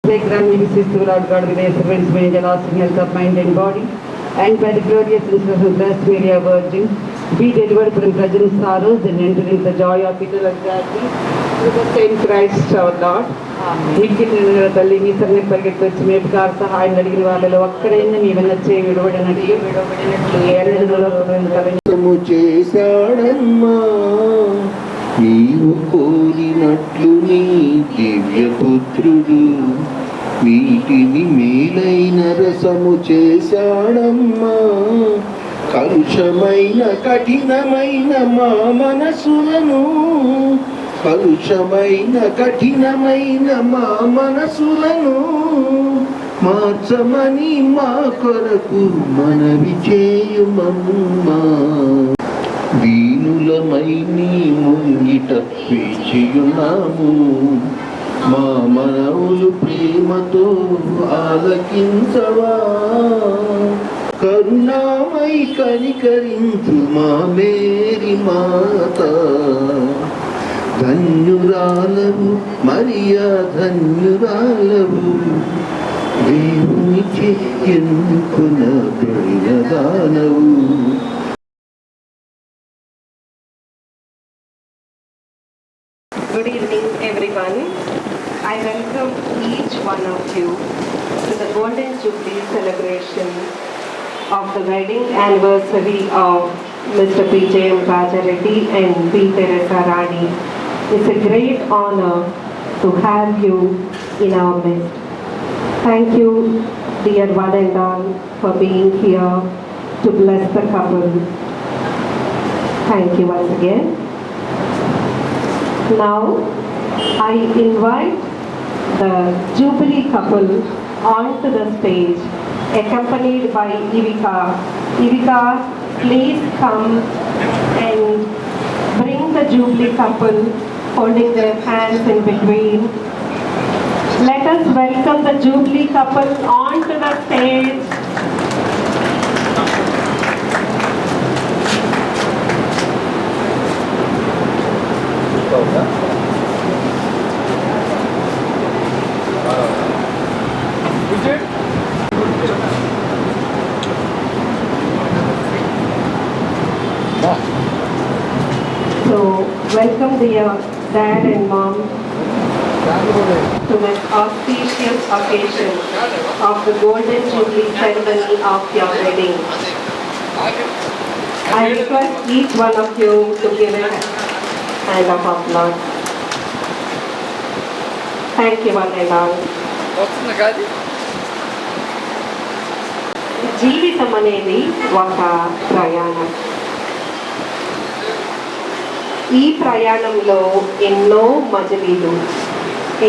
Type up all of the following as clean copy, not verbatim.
Grant me wishes to Lord God with the servants may the lasting health of mind and body, and by the glorious intercession of Blessed Mary, our Virgin, be delivered from present sorrows and enter into the joy of eternal gladness through the same Christ our Lord. Amen. తల్లి మీ సన్ని పరిగెత్తి వచ్చి మీ ఉపకార సహాయం అడిగిన వాళ్ళలో ఒక్కడైనా మీ వెనచ్చే విడవడినట్లు చేశాడమ్మా నీవు కోరినట్లు నీ దివ్యపుత్రుడు వీటిని మేలైన రసము చేశాడమ్మా కలుషమైన కఠినమైన మా మనసులను మార్చమని మా కొరకు మనవి చేయుమమ్మా దీనులమై నీ ముంగిట వేచియున్నాము మా మనవులు ప్రేమతో ఆలకించవా కరుణామై కనికరించు మా మేరీ మాత ధన్యురాలవు మరియా ధన్యురాలవు దేవుని ఎన్నుకున్న దానవు. Good evening, everyone. I welcome each one of you to the Golden Jubilee celebration of the wedding anniversary of Mr. P.J.M. Raja Reddy and P. Teresa Rani. It's a great honor to have you in our midst. Thank you, dear one and all, for being here to bless the couple. Thank you once again. Now, I invite the Jubilee couple onto the stage, accompanied by Ivika. Ivika, please come and bring the Jubilee couple, holding their hands in between. Let us welcome the Jubilee couple onto the stage. So, welcome dear dad and mom to this auspicious occasion of the Golden Jubilee ceremony of your wedding. I request each one of you to give a hand of applause. Thank you one and all. జీవితం అనేది ఒక ప్రయాణం. ఈ ప్రయాణంలో ఎన్నో మజిలీలు,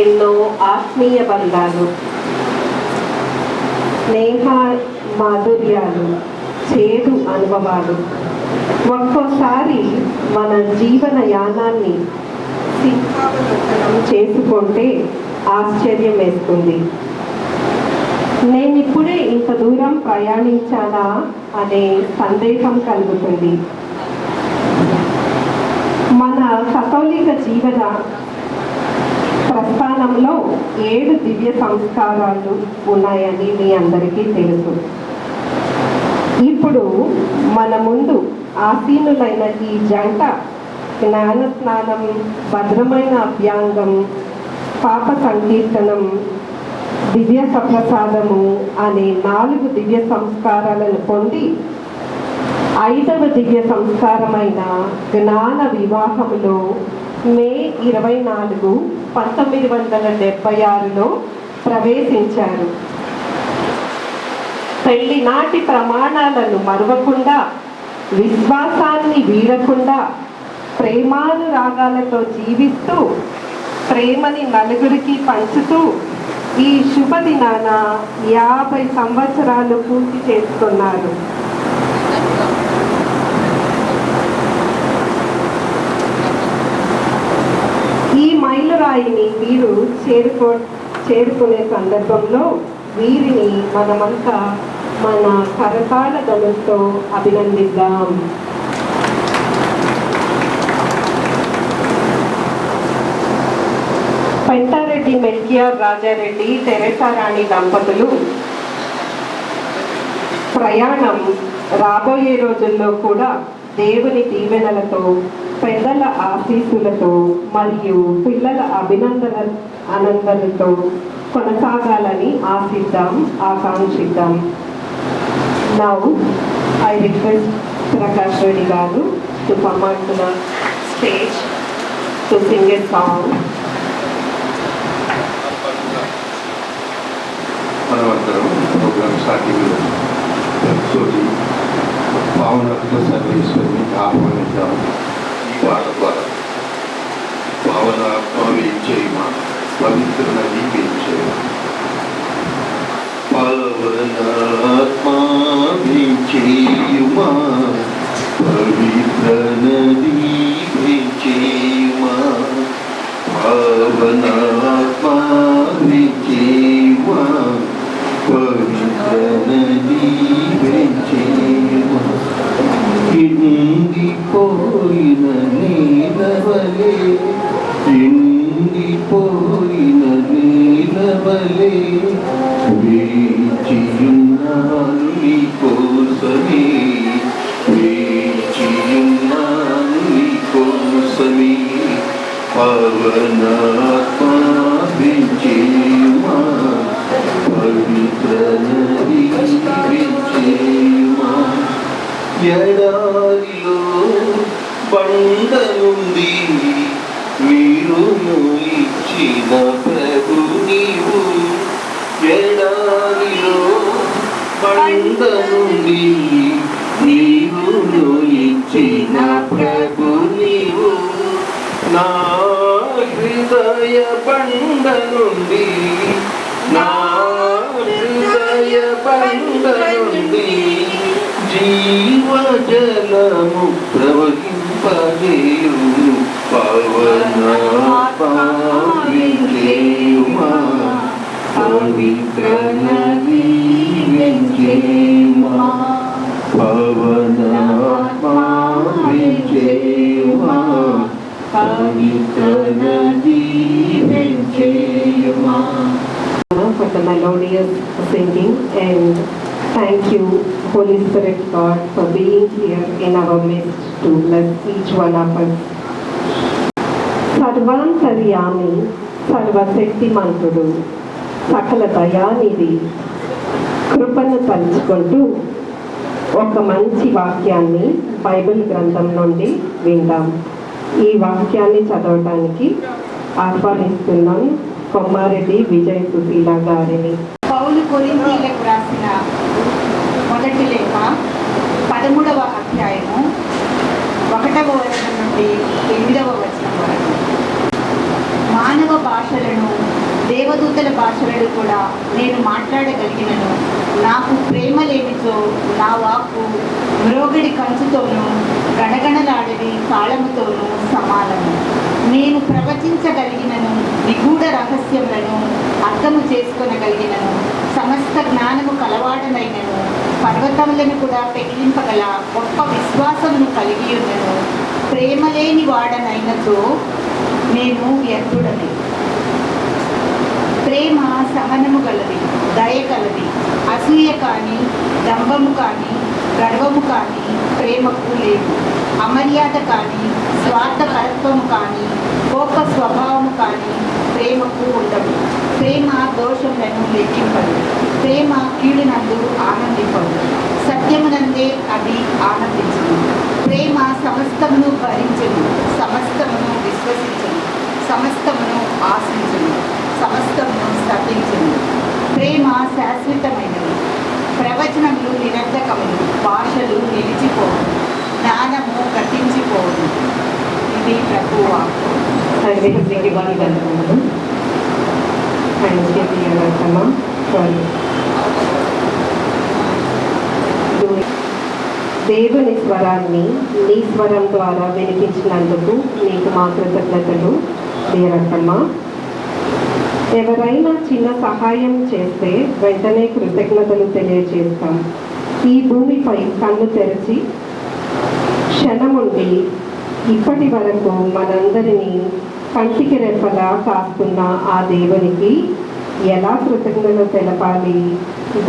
ఎన్నో ఆత్మీయ బంధాలు, స్నేహ మాధుర్యాలు, చేదు అనుభవాలు ఒక్కోసారి మన జీవన యానాన్ని సింహావలోకనం చేసుకుంటే ఆశ్చర్యం వేస్తుంది. నేనిప్పుడే ఇంత దూరం ప్రయాణించానా అనే సందేహం కలుగుతుంది. మన కథోలిక జీవన ప్రస్థానంలో 7 దివ్య సంస్కారాలు ఉన్నాయని మీ అందరికీ తెలుసు. ఇప్పుడు మన ముందు ఆసీనులైన ఈ జంట జ్ఞాన స్నానం, భద్రమైన అభ్యాంగం, పాప సంకీర్తనం, దివ్య సప్రసాదము అనే 4 దివ్య సంస్కారాలను పొంది 5వ దివ్య సంస్కారమైన జ్ఞాన వివాహములో మే 24, 1976లో ప్రవేశించారు. పెళ్లి నాటి ప్రమాణాలను మరువకుండా, విశ్వాసాన్ని వీడకుండా, ప్రేమానురాగాలతో జీవిస్తూ, ప్రేమని నలుగురికి పంచుతూ ఈ శుభదినాన 50 సంవత్సరాలు పూర్తి చేసుకున్నారు. ఈ మైలురాయిని వీరు చేరుకునే సందర్భంలో వీరిని మనమంతా మన కరతాళ ధ్వనులతో అభినందిద్దాం. పెంటారెడ్డి శ్రీమతి మెల్కియార్ రాజారెడ్డి తెరెసా రాణి దంపతులు ప్రయాణం రాబోయే రోజుల్లో కూడా దేవుని దీవెనలతో, పెద్దల ఆశీస్సులతో మరియు పిల్లల ఆనందనతో కొనసాగాలని ఆశిద్దాం, ఆకాంక్షిద్దాం. Now I request Prakash Reddy garu to come on to the stage to sing a song. మనమందరం ప్రోగ్రామ్ స్టార్టింగ్ తోటి భావనత్వ సర్వేశ్వరిని ఆహ్వానిద్దాం. ఈ పాట ద్వారా భావనాత్మ వేయించేయమా, పవిత్ర నది వేయించేయమా. పవనాత్మ వేయించేయుమా, పవిత్ర నది వేయించేయుమా. పవనాత్మ వేయించేయుమా, పవిత్ర నది వేయించేయుమా. ఎండిపోయిన నీలవలే, ఎండిపోయిన నీలవలే వేచియున్నాను నీ కోసమే, వేచియున్నాను నీ కోసమే. పవనాత్మ వేయించేయుమా, పవిత్ర నది వేయించేయుమా. ఎడారిలో బండ నుండి నీరును ఇచ్చిన ప్రభు నీవు, ఎడారిలో బండ నుండి నీరును ఇచ్చిన ప్రభు నీవు. నా హృదయ బండ నుండి, నా హృదయ బండ నుండి జీవజలము ప్రవహింపజేయును. పవనాత్మ వేయించేయుమా, పవిత్ర నది వేయించేయుమా. పవనాత్మ వేయించేయుమా, పవిత్ర నది వేయించేయుమా. For the melodious singing, and thank you, Holy Spirit God, for being here in our midst to bless each one of us. సర్వాంతర్యామి, సర్వశక్తిమంతుడు, సకల దయానిధి కృపను తలుచుకుంటూ ఒక మంచి వాక్యాన్ని బైబిల్ గ్రంథం నుండి విందాం. ఈ వాక్యాన్ని చదవడానికి ఆహ్వానిస్తున్నాం కొమ్మారెడ్డి విజయ్ సుశీల గారిని. పౌలు కొరింథీయులకు రాసిన మొదటి లేఖ 13వ అధ్యాయము 1వ వచనం నుండి 8వ వచనం వరకు. మానవ భాషలను, దేవదూతల భాషలను కూడా నేను మాట్లాడగలిగినను, నాకు ప్రేమ లేనిచో నా వాక్కు మ్రోగిడి కంచుతోనూ గణగణలాడని తాళముతోనూ సమానము. నేను ప్రవచించగలిగినను, నిగూఢ రహస్యములను అర్థము చేసుకొనగలిగినను, సమస్త జ్ఞానము కలవాడనైనను, పర్వతములను కూడా పెకిలింపగల గొప్ప విశ్వాసమును కలిగి ఉన్నను, ప్రేమ లేని వాడనైనచో నేను వ్యర్థుడని. ప్రేమ సహనము గలది, దయ కలది, అసూయ కానీ, దంభము కానీ, గర్వము కానీ ప్రేమకు లేదు. అమర్యాద కానీ, స్వార్థపరత్వము కానీ, కోప స్వభావము కానీ ప్రేమకు ఉండదు. ప్రేమ దోషములను లెక్కింపదు, ప్రేమ కీడునందు ఆనందింపదు, సత్యమునందే అది ఆనందించదు. ప్రేమ సమస్తమును భరించదు, సమస్తమును విశ్వసించదు, సమస్తమును ఆశించదు, సమస్తమును స్థాపించదు. ప్రేమ శాశ్వతమైనది, ప్రవచనములు నిరర్ధకములు, భాషలు నిలిచిపోవు, జ్ఞానము గతించిపోవు. ఇది ప్రభువు వాక్కు. దేవుని స్వరాన్ని నీ స్వరం ద్వారా వినిపించినందుకు నీకు మా కృతజ్ఞతలు దేవరమ్మ. ఎవరైనా చిన్న సహాయం చేస్తే వెంటనే కృతజ్ఞతలు తెలియజేస్తాం. ఈ భూమిపై కన్ను తెరిచి క్షణముండి ఇప్పటి వరకు మనందరినీ కంటికి రెప్పలా కాస్తున్న ఆ దేవునికి ఎలా కృతజ్ఞతలు తెలపాలి?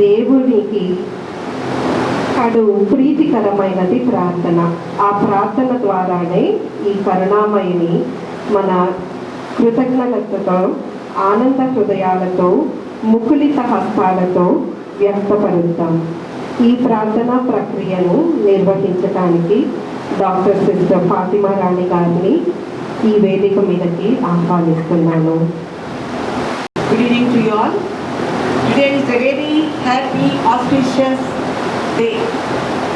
దేవునికి కడు ప్రీతికరమైనది ప్రార్థన. ఆ ప్రార్థన ద్వారానే ఈ కరుణామయిని మన కృతజ్ఞతతో, ఆనంద హృదయాలతో, ముకులిత హస్తాలతో వ్యక్తపరుద్దాం. ఈ ప్రార్థనా ప్రక్రియను నిర్వహించడానికి డాక్టర్ సిస్టర్ ఫాతిమా రాణి గారిని ఈ వేదిక మీదకి ఆహ్వానిస్తున్నాను. Good evening to you all. Today is a very happy, auspicious day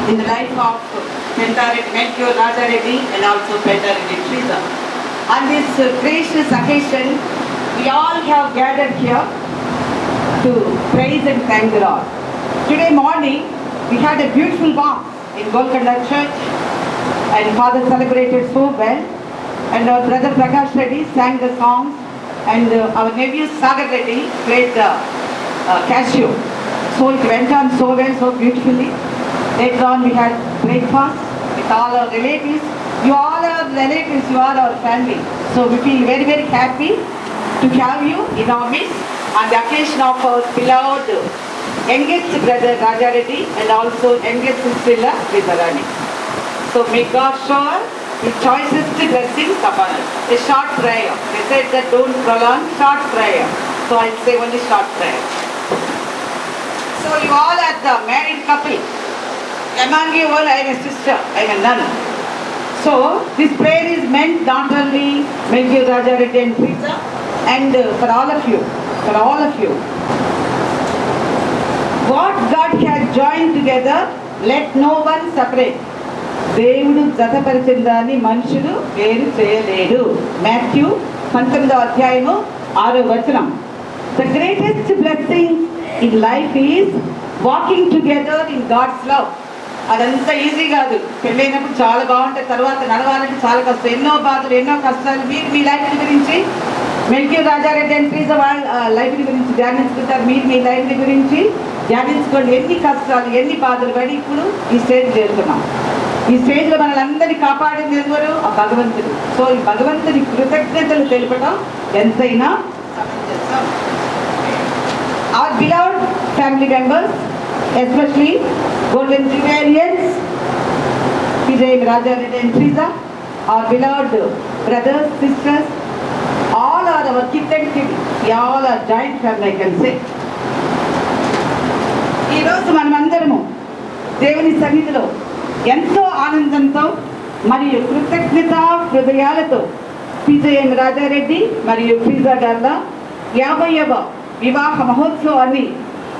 in the life of Melchior Raja Reddy and also Pendareddy Teresa. On this gracious occasion, we all have gathered here to praise and thank the Lord. Today morning, we had a beautiful walk in Golconda Church, and Father celebrated so well, and our brother Prakash Reddy sang the songs, and our nephew Sagar Reddy played the Casio. So it went on so well, so beautifully. Later on, we had breakfast with all our relatives. You all are relatives, you are our family. So we feel very, very happy to have you in our midst on the occasion of our beloved youngest brother Raja Reddy and also youngest sister Rita Rani. So may God shower His choicest blessings upon us. A short prayer. They said that don't prolong, short prayer. So I'll say only short prayer. So you all are the married couple. Among you all I am a sister, I am a nun. So this prayer is meant not only Melchior Raja Reddy and Teresa, and for all of you, for all of you. What God has joined together, let no one separate. దేవుడు జతపరిచిన దాన్ని మనుషులు వేరు చేయలేడు. Matthew 19వ అధ్యాయము 6వ వచనం. The greatest blessing in life is walking together in God's love. అదంతా easy కాదు. పెళ్ళైనప్పుడు చాలా బాగుంటుంది, తర్వాత నడవాలంటే చాలా కష్టం. ఎన్నో బాధలు, ఎన్నో కష్టాలు. మీరు మీ లైఫ్ గురించి, మెల్కియర్ రాజారెడ్డి అండ్ ట్రీజా వాళ్ళ లైఫ్ గురించి ధ్యానించుకుంటారు. మీరు మీ లైఫ్ గురించి ధ్యానించుకోండి. ఎన్ని కష్టాలు, ఎన్ని బాధలు పడి ఇప్పుడు ఈ స్టేజ్ చేరుతున్నాం. ఈ స్టేజ్లో మనల్ని కాపాడింది ఎవరు? ఆ భగవంతుడు. సో ఈ భగవంతుడి కృతజ్ఞతలు తెలుపడం ఎంతైనా సమంజసం. Our beloved family members, especially Golden Jubileans, PJM Raja Reddy and Teresa, our beloved brothers, sisters, all are our kith and kin. We all are giant family, I can say. ఈరోజు మనమందరము దేవుని సన్నిధిలో ఎంతో ఆనందంతో మరియు కృతజ్ఞత హృదయాలతో PJM రాజారెడ్డి మరియు ట్రీజా గార్ల 50వ వివాహ మహోత్సవాన్ని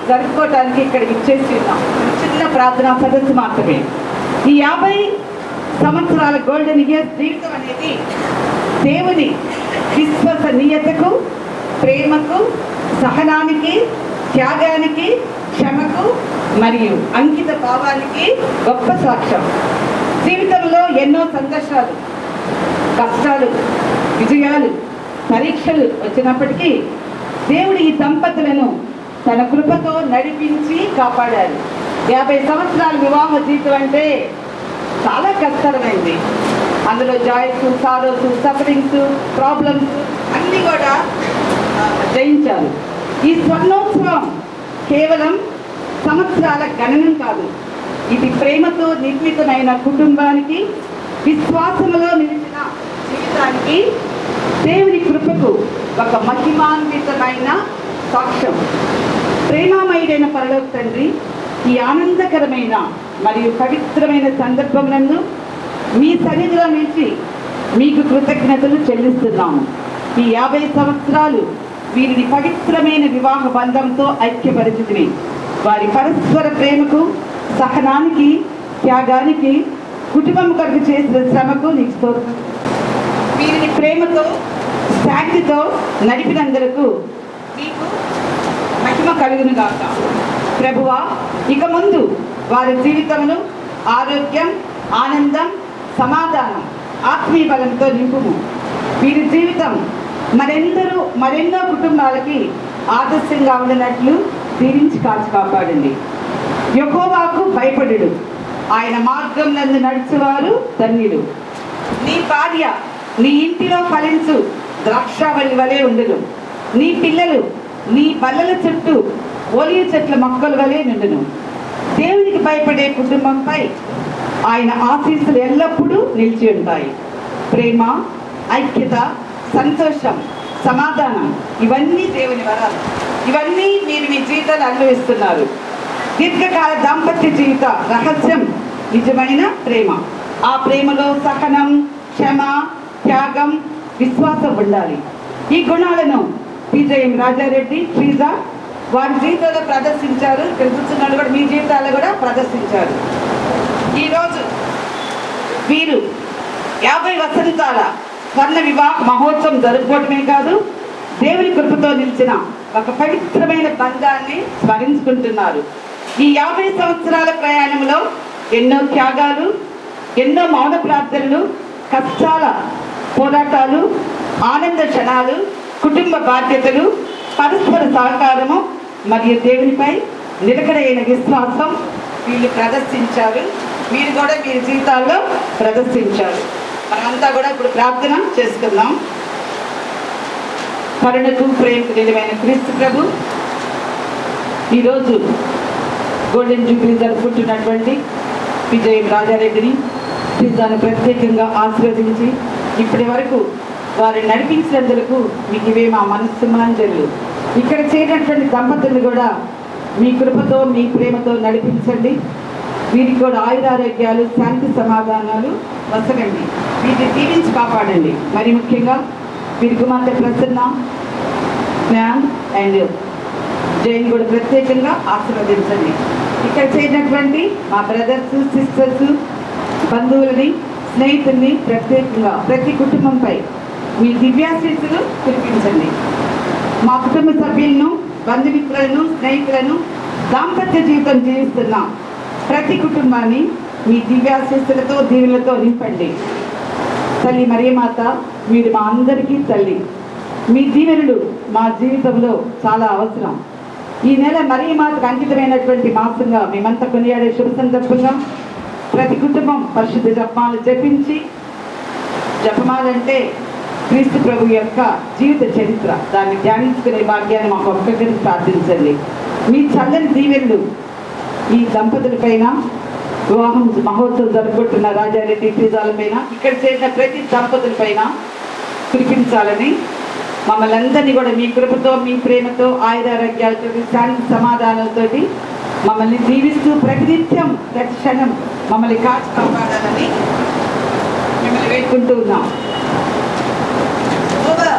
జరుపుకోవడానికి ఇక్కడికి ఇచ్చేసి ఉన్నాం. చిన్న ప్రార్థనా సదస్సు మాత్రమే. ఈ 50 సంవత్సరాల గోల్డెన్ ఇయర్స్ జీవితం అనేది దేవుని విశ్వసనీయతకు, ప్రేమకు, సహనానికి, త్యాగానికి, క్షమకు మరియు అంకిత భావానికి గొప్ప సాక్ష్యం. జీవితంలో ఎన్నో సంఘర్షాలు, కష్టాలు, విజయాలు, పరీక్షలు వచ్చినప్పటికీ దేవుడు ఈ దంపతులను తన కృపతో నడిపించి కాపాడారు. 50 సంవత్సరాల వివాహ జీవితం అంటే చాలా కష్టమైంది. అందులో జాయ్స్, సారోస్, సఫరింగ్స్, ప్రాబ్లమ్స్ అన్నీ కూడా జయించారు. ఈ స్వర్ణోత్సవం కేవలం సంవత్సరాల గణనం కాదు. ఇది ప్రేమతో నిర్మితమైన కుటుంబానికి, విశ్వాసములో నిలిచిన జీవితానికి, దేవుని కృపకు ఒక మహిమాన్వితమైన సాక్ష్యం. ప్రేమామయుడైన పరలోక తండ్రి, ఈ ఆనందకరమైన మరియు పవిత్రమైన సందర్భమునందు మీ సన్నిధిలో నుంచి మీకు కృతజ్ఞతలు చెల్లిస్తున్నాము. ఈ 50 సంవత్సరాలు వీరిని పవిత్రమైన వివాహ బంధంతో ఐక్యపరిచింది. వారి పరస్పర ప్రేమకు, సహనానికి, త్యాగానికి, కుటుంబం కొరకు చేసిన శ్రమకు నీకు స్తోత్రం. వీరిని ప్రేమతో, శాంతితో నడిపినందుకు మీకు మహిమ కలుగును గాక. ప్రభువా, ఇక ముందు వారి జీవితంలో ఆరోగ్యం, ఆనందం, సమాధానం, ఆత్మీయ బలంతో నింపుము. వీరి జీవితం మరెన్నో కుటుంబాలకి ఆదర్శంగా ఉండినట్లు దీవించి కాచి కాపాడండి. యెహోవాకు భయపడుడు, ఆయన మార్గం నందు నడుచువారు ధన్యులు. నీ భార్య నీ ఇంటిలో ఫలించు, ద్రాక్షావళి వలె ఉండును. నీ పిల్లలు నీ బల్లల చుట్టూ ఒలివ చెట్ల మొక్కల వలె నుండును. దేవునికి భయపడే కుటుంబంపై ఆయన ఆశీస్సులు ఎల్లప్పుడూ నిలిచి ఉంటాయి. ప్రేమ, ఐక్యత, సంతోషం, సమాధానం ఇవన్నీ దేవుని వరాలు. ఇవన్నీ మీరు మీ జీవితాలు అనుభవిస్తున్నారు. దీర్ఘకాల దాంపత్య జీవిత రహస్యం నిజమైన ప్రేమ. ఆ ప్రేమలో సహనం, క్షమ, త్యాగం, విశ్వాసం ఉండాలి. ఈ గుణాలను పిజేఎం రాజారెడ్డి, శ్రీజ వారి జీవితంలో ప్రదర్శించారు. ఇక్కడ కూర్చున్నాడు కూడా మీ జీవితాల్లో కూడా ప్రదర్శించారు. ఈరోజు వీరు 50 వసంతాల స్వర్ణ వివాహ మహోత్సవం జరుపుకోవటమే కాదు, దేవుని కృపతో నిలిచిన ఒక పవిత్రమైన బంధాన్ని స్మరించుకుంటున్నారు. ఈ 50 సంవత్సరాల ప్రయాణంలో ఎన్నో త్యాగాలు, ఎన్నో మౌన ప్రార్థనలు, కష్టాల పోరాటాలు, ఆనంద క్షణాలు, కుటుంబ బాధ్యతలు, పరస్పర సహకారము మరియు దేవునిపై నిలకడైన విశ్వాసం వీళ్ళు ప్రదర్శించారు. మీరు కూడా మీ జీవితాల్లో ప్రదర్శించారు. మనమంతా కూడా ఇప్పుడు ప్రార్థన చేసుకుందాం. కరుణకు ప్రేమకు నిజమైన క్రీస్తు ప్రభు ఈరోజు గోల్డెన్ జూబ్లీ జరుపుకుంటున్నటువంటి పిజేఎం రాజారెడ్డిని, శ్రీజాను ప్రత్యేకంగా ఆశీర్వదించి ఇప్పటి వరకు వారిని నడిపించినందుకు మీకు ఇవే మా మనస్సుమాంజలు. ఇక్కడ చేరినటువంటి దంపతులు కూడా మీ కృపతో మీ ప్రేమతో నడిపించండి. వీరికి కూడా ఆయురారోగ్యాలు, శాంతి సమాధానాలు వసగండి. వీటిని దీవించి కాపాడండి. మరి ముఖ్యంగా వీరి కుమార్తె ప్రసన్న, జ్ఞాన్ అండ్ జైన్ కూడా ప్రత్యేకంగా ఆశీర్వదించండి. ఇక్కడ చేరినటువంటి మా బ్రదర్స్, సిస్టర్స్, బంధువులని, స్నేహితుల్ని ప్రత్యేకంగా ప్రతి కుటుంబంపై మీ దివ్యాశీస్సులు కురిపించండి. మా కుటుంబ సభ్యులను, బంధుమిత్రులను, స్నేహితులను, దాంపత్య జీవితం జీవిస్తున్న ప్రతి కుటుంబాన్ని మీ దివ్యాశీస్సులతో, దీవులతో నింపండి. తల్లి మరియమాత, మీరు మా అందరికీ తల్లి. మీ దీవెనలు మా జీవితంలో చాలా అవసరం. ఈ నెల మరియమాతకు అంకితమైనటువంటి మాసంగా మేమంతా కొనియాడే శుభ సందర్భంగా ప్రతి కుటుంబం పరిశుద్ధ జపమాలు జపించి, జపమాలంటే క్రీస్తు ప్రభు యొక్క జీవిత చరిత్ర, దాన్ని ధ్యానించుకునే భాగ్యాన్ని మాకు ఒక్కొక్కరికి ప్రార్థించండి. మీ చల్లని దీవెనలు ఈ దంపతుల పైన, వివాహం మహోత్సవం జరుపుకుంటున్న రాజారెడ్డి, శ్రీజాల పైన, ఇక్కడ చేసిన ప్రతి దంపతుల పైన కురిపించాలని, మమ్మల్ని అందరినీ కూడా మీ కృపతో, మీ ప్రేమతో, ఆయురారోగ్యాలతో, శాంతి సమాధానాలతో మమ్మల్ని దీవిస్తూ ప్రతినిత్యం ప్రతి క్షణం మమ్మల్ని కాచి కాపాడాలని మిమ్మల్ని వేడుకుంటూ ఉన్నాం. Over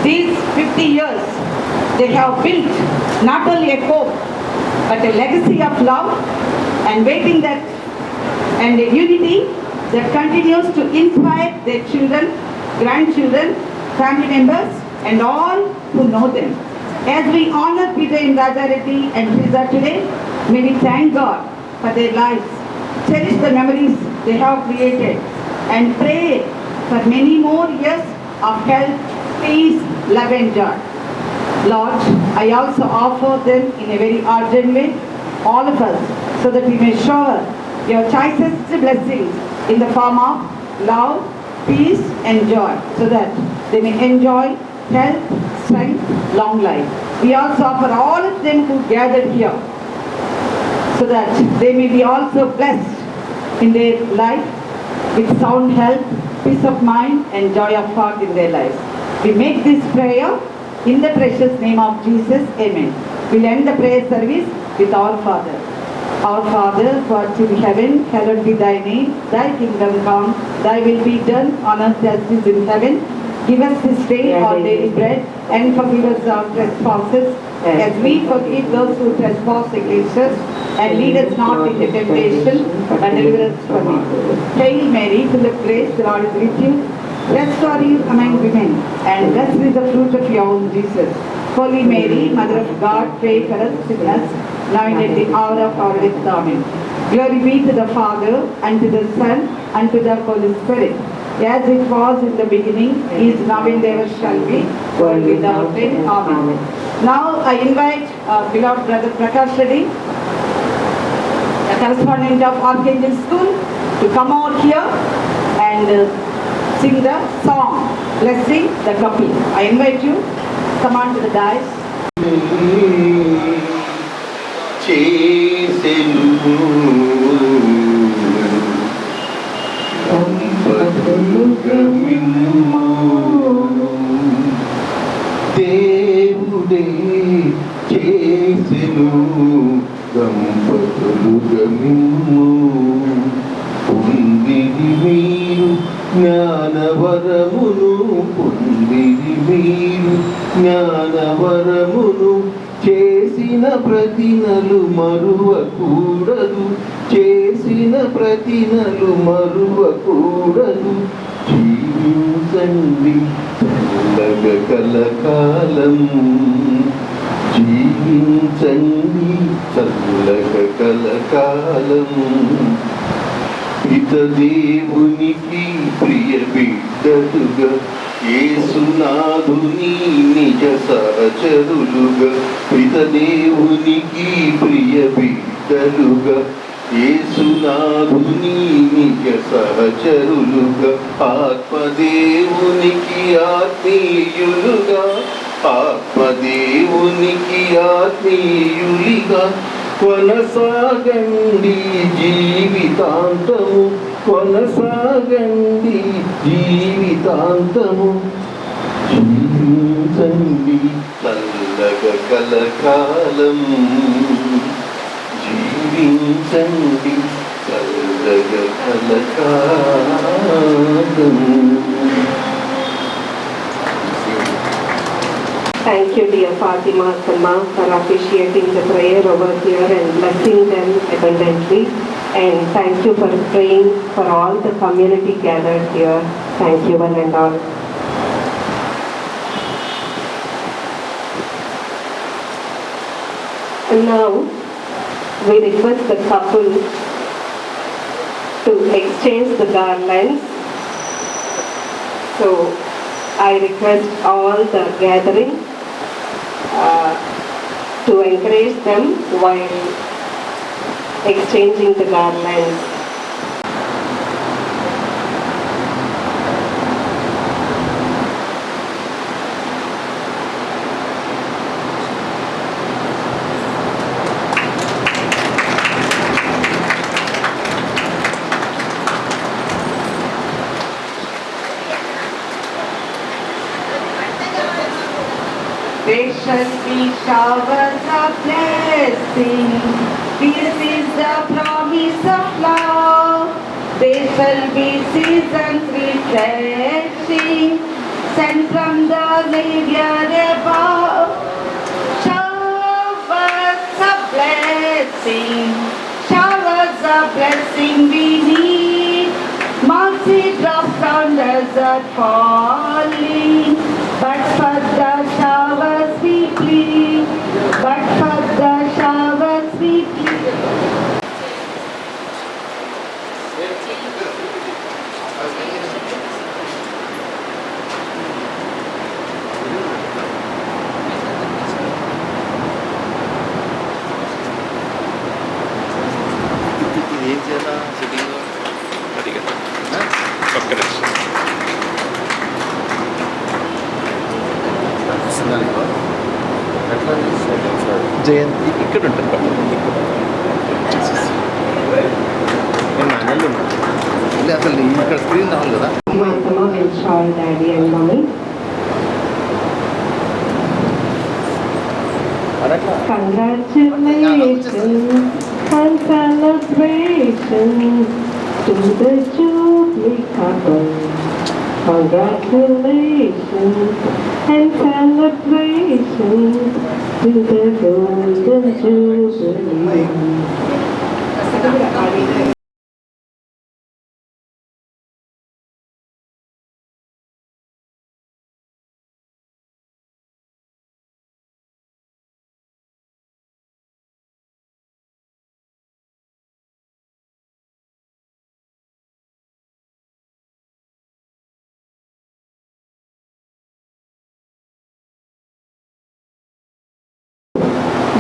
these 50 years, they have built not only a home, but a legacy of love and waiting that and a unity that continues to inspire their children, grandchildren, family members, and all who know them. As we honor Peter and Raja Reddy and Rizza today, may we thank God for their lives, cherish the memories they have created, and pray for many more years of health, peace, love and joy. Lord, I also offer them in a very urgent way, all of us, so that we may shower your choicest blessings in the form of love, peace and joy, so that they may enjoy health, strength, long life. We also offer all of them who gathered here, so that they may be also blessed in their life with sound health, peace of mind and joy of heart in their lives. We make this prayer in the precious name of Jesus. Amen. We'll end the prayer service with our Father. Our Father, who art in heaven, hallowed be thy name. Thy kingdom come, thy will be done on earth as it is in heaven. Give us this day our daily bread, and forgive us our trespasses, as we forgive those who trespass against us. And lead us not into temptation, but deliver us from evil. Hail Mary, full of grace, the Lord is with you. Blessed are you among women, and blessed is the fruit of your womb, Jesus. Holy Mary, Mother of God, pray for us sinners, now and at the hour of our death. Amen. Glory be to the Father, and to the Son, and to the Holy Spirit, as it was in the beginning, is now and ever shall be, world without end. Amen. Now I invite beloved brother Prakash Reddy, the correspondent of Archangel School, to come out here and sing the song, blessing the couple. I invite you, come on to the dais. చేసెను దంపతులుగా మిమ్ము దేవుడే చేసెను దంపతులుగా మిమ్ము పొందిరి మీరు జ్ఞానవరమును పొందిరి మీరు జ్ఞానవరమును చేసిన ప్రతినలు మరువకూడదు చేసిన ప్రతినలు మరువకూడదు జీవించండి చల్లగ కలకాలం జీవించండి చల్లగ కలకాలం పిత దేవునికి ప్రియ బిడ్డలుగా యేసునాథుని నిజ సహచరులుగా పిత దేవునికి ప్రియ బిడ్డలుగా యేసునాథుని నిజ సహచరులుగా ఆత్మదేవునికి ఆత్మీయులుగా ఆత్మదేవునికి ఆత్మీయులిగా కొనసాగండి జీవితాంతము కొనసాగండి జీవితాంతము జీవించండి చల్లగ కలకాలం జీవించండి చల్లగ కలకాలం. Thank you, dear Fatima Sama, for officiating the prayer over here and blessing them abundantly. And thank you for praying for all the community gathered here. Thank you one and all. And now, we request the couple to exchange the garlands. So, I request all the gathering to encourage them while exchanging the garlands. There shall be showers of blessing. This is the promise of love. There shall be seasons refreshing, sent from the Savior above. Showers of blessing, showers of blessing we need. Mercy drops on us are falling, but for the showers we plead, but for the showers we plead. ఏం చేయాలా సిటీలో అడిగా ఒక్క నిమిషం జయంతి ఇక్కడ ఉంటుంది నేను నాన్నలు ఉన్నాను అసలు ఇక్కడ స్క్రీన్ రావాలి కదా Fatima will shawl daddy and mommy. Congratulations and celebrations to the Jubilee couple. Congratulations and celebrations to the Golden Jubilee.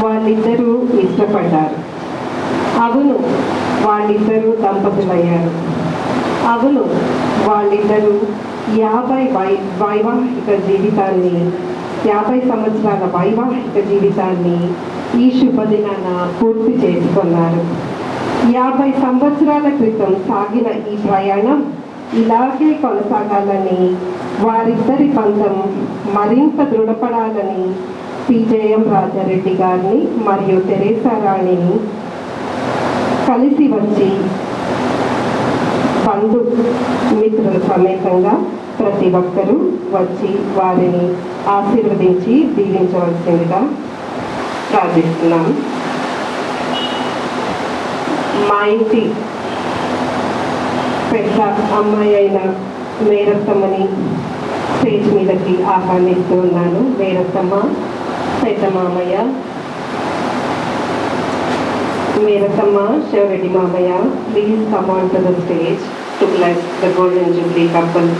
వాళ్ళిద్దరూ ఇష్టపడ్డారు. అవును, వాళ్ళిద్దరూ దంపతులయ్యారు. అవును, వాళ్ళిద్దరూ 50 సంవత్సరాల వైవాహిక జీవితాన్ని ఈ శుభదినాన పూర్తి చేసుకున్నారు. 50 సంవత్సరాల క్రితం సాగిన ఈ ప్రయాణం ఇలాగే కొనసాగాలని, వారిద్దరి బంధం మరింత దృఢపడాలని పిజేఎం రాజారెడ్డి గారిని మరియు తెరేసా రాణిని కలిసి వచ్చి బంధు మిత్రుల సమేతంగా ప్రతి ఒక్కరూ వచ్చి వారిని ఆశీర్వదించి దీవించవలసిందిగా ప్రార్థిస్తున్నాం. మా ఇంటి పెద్ద అమ్మాయి అయిన మేరత్తమ్మని స్టేజ్ మీదకి ఆహ్వానిస్తూ ఉన్నాను. మేరత్తమ్మ, పెద్ద మామయ్య, మేరత్తమ్మ, శివరెడ్డి మామయ్య, please come on to the stage to bless the golden Jubilee couple.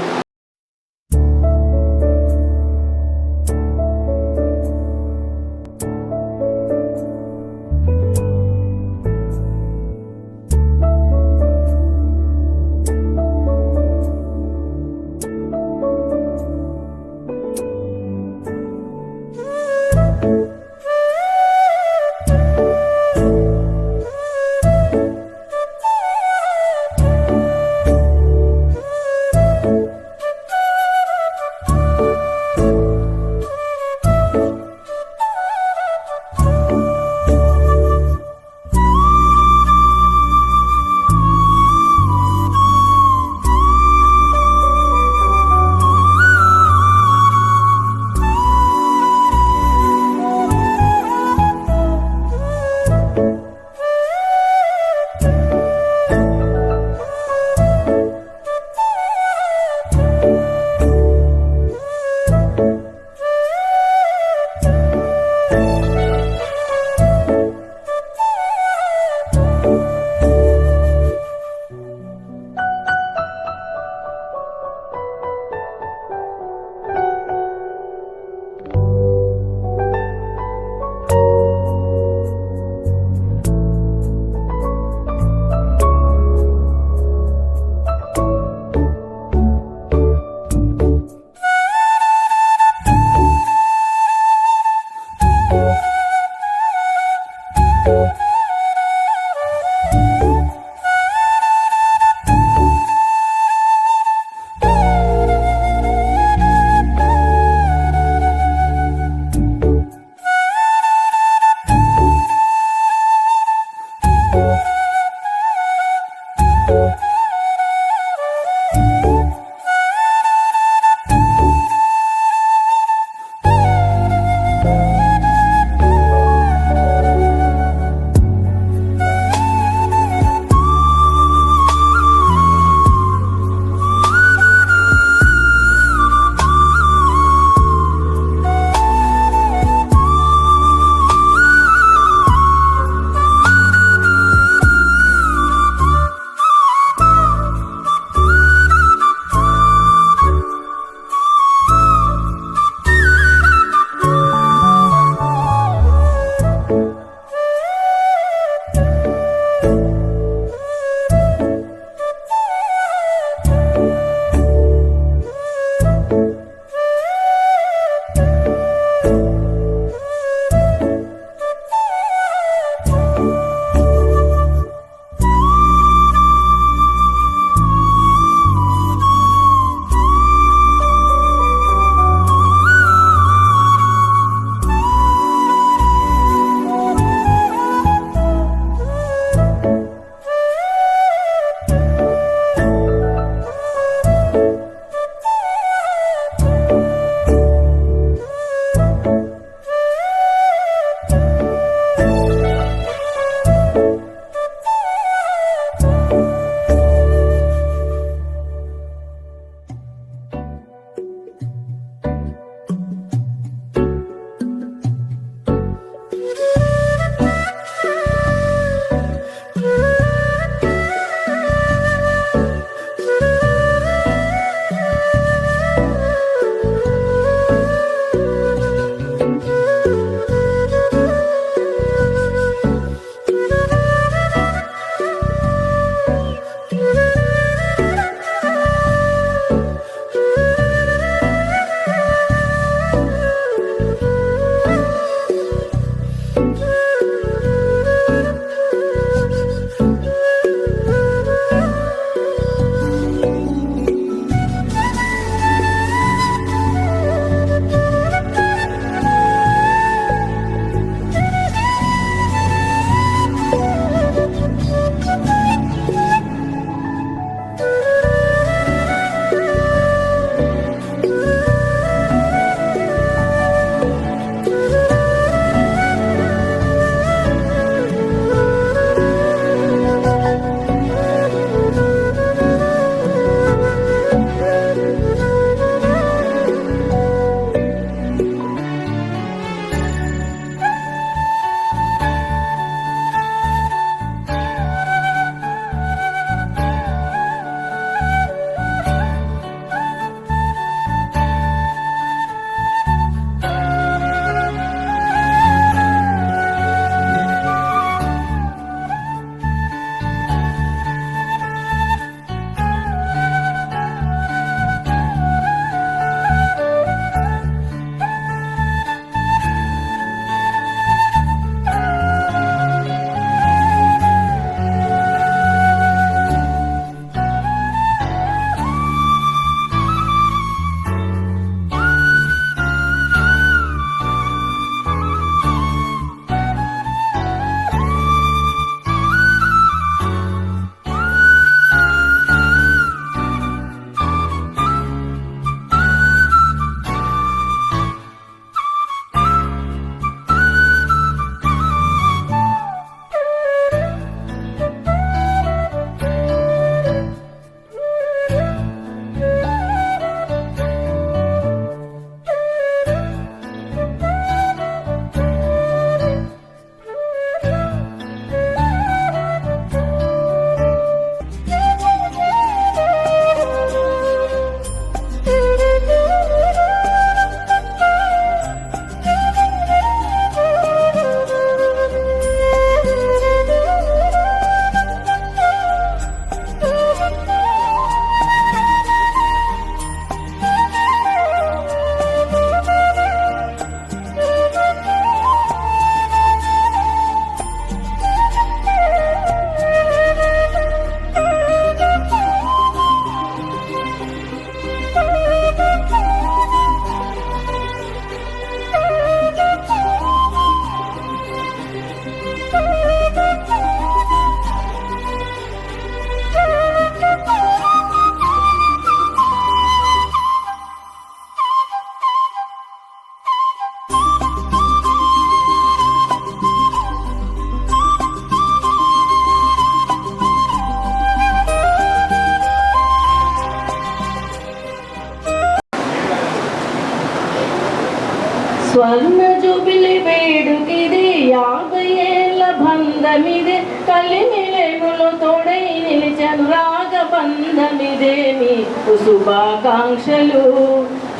స్వర్ణ జూబిలి వేడుకిది 50 ఏళ్ళ బంధమిదే కలిమిలేములో తోడై నిలిచను రాగ బంధమిదే మీకు శుభాకాంక్షలు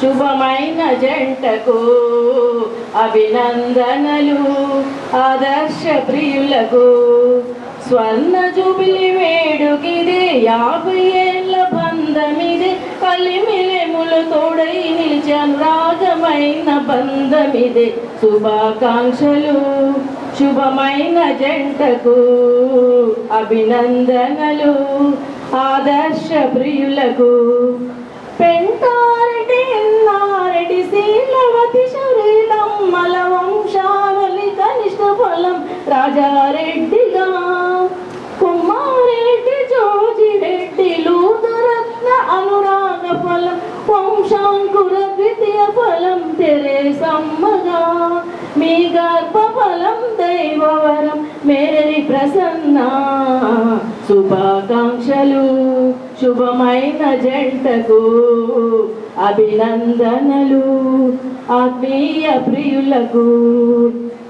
శుభమైన జంటకు అభినందనలు ఆదర్శ ప్రియులకు స్వర్ణ జూబిలి వేడుకిది 50 ఏళ్ళ బంధమిది కలిమిలేములు తోడై నిలిచాను రాగమైన బంధమిది శుభాకాంక్షలు శుభమైన జంటకు అభినందనలు ఆదర్శ ప్రియులకు పెంటారెడ్డి ఎన్నారెడ్డి శీలవతి శరీరమ్మల వంశావళి కనిష్ట ఫలం రాజారెడ్డిగా కుమారెడ్డి జోజిరెడ్డి లూతరత్న అనురాగ ఫలం వంశాంకుర ద్వితీయ ఫలం తెరేసమ్మగా మీ గర్భ ఫలం దైవవరం మేరీ ప్రసన్న శుభాకాంక్షలు శుభమైన జంటకు అభినందనలు ఆత్మీయ ప్రియులకు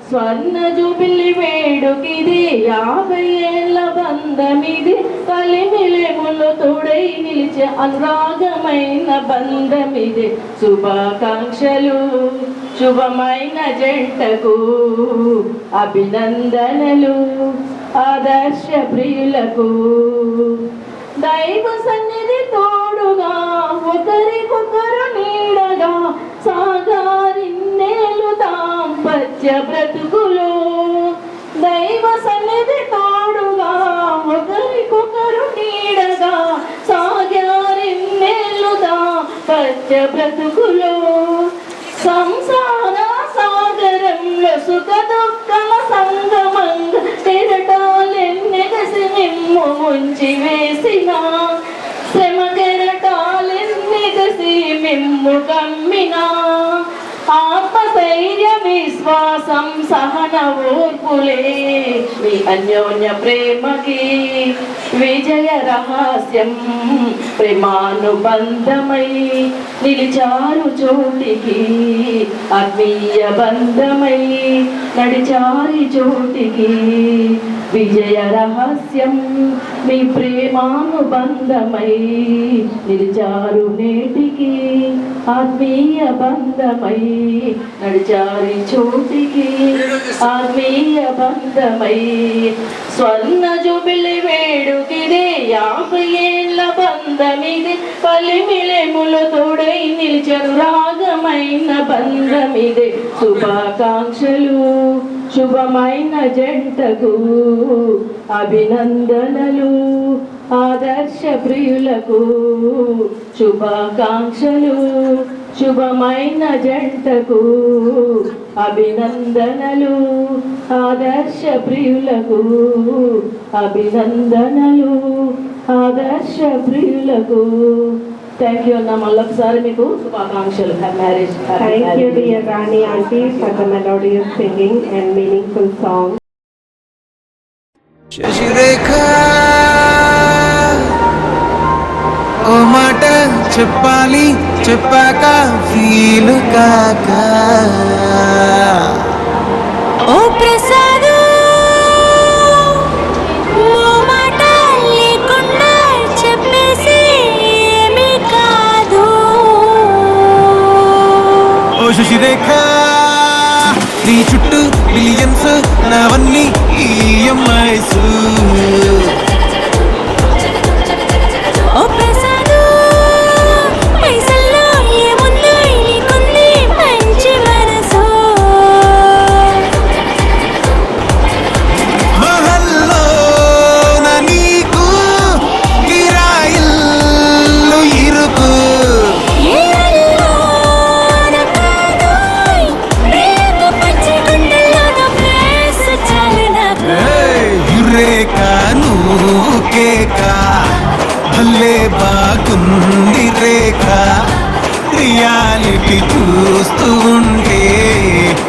స్వర్ణ జూబిలి వేడుకిది 50 ఏళ్ళ బంధమిది కలిమిలేములు తోడై నిలిచే అనురాగమైన బంధమిది శుభాకాంక్షలు శుభమైన జంటకు అభినందనలు ఆదర్శ ప్రియులకు దైవ సన్నిధి తోడుగా ఒకరికొకరు నీడగా సాగారిన్నేలు దాంపత్య బ్రతుకులో దైవ సన్నిధి తోడుగా ఒకరికొకరు నీడగా సాగారిన్నేలు దాంపత్య బ్రతుకులో సంసార సాగరంలో సుఖ దుఃఖల సంగమంగా కెరటాలెన్నెగసి నిమ్ము ముంచి వేసిన శ్రమ కెరటాలెన్నెగసి మిమ్ము కమ్మినా ఆత్మధైర్య విశ్వాసం సహన ఓర్పులే మీ అన్యోన్య ప్రేమకి విజయ రహస్యం ప్రేమానుబంధమై నిలిచారు చోటికి ఆత్మీయ బంధమై నడిచారి చోటికి విజయ రహస్యం మీ ప్రేమానుబంధమై నిలిచారు నేటికి ఆత్మీయ బంధమై నడిచారి చోటికి ఆత్మీయ బంధమై స్వర్ణ జూబిలి వేడుకిది 50 ఏళ్ళ బంధమిది కలిమిలేములు తోడై నిలిచను రాగమైన బంధమిది శుభాకాంక్షలు శుభమైన జంటకు అభినందనలు ఆదర్శ ప్రియులకు శుభాకాంక్షలు శుభమైన జంటకు అభినందనలు ఆదర్శ ప్రియులకు అభినందనలు ఆదర్శ ప్రియులకు థ్యాంక్ యూ అన్న మళ్ళొకసారి మీకు శుభాకాంక్షలు marriage Thank you, dear Rani auntie, for the melodious singing and meaningful song. Sasirekha ఓ మాట చెప్పాలి చెప్పాక ఫీలు కాక ఓ ప్రసాదు ఓ మాట లేకుండా చెప్పేసి ఏమీ కాదు ఓ శశిరేఖ నీ చుట్టూ బిలియన్స్ నావన్నీ ఈఎంఐస్ ఓ ప్రసాదు పైసల్లో ఏముందో నీకుంది మంచి మనసు మహల్లో నా నీకు కిరాయిల్లు ఇరుకు ఏళ్ళలో నకాదోయ్ ప్రేమ పచ్చి గుండెల్లో ప్లేస్ చాలు నాకు యురేక నువ్వు కేక భలే బాగుంది రేఖ రియాలిటీ చూస్తూ ఉంటే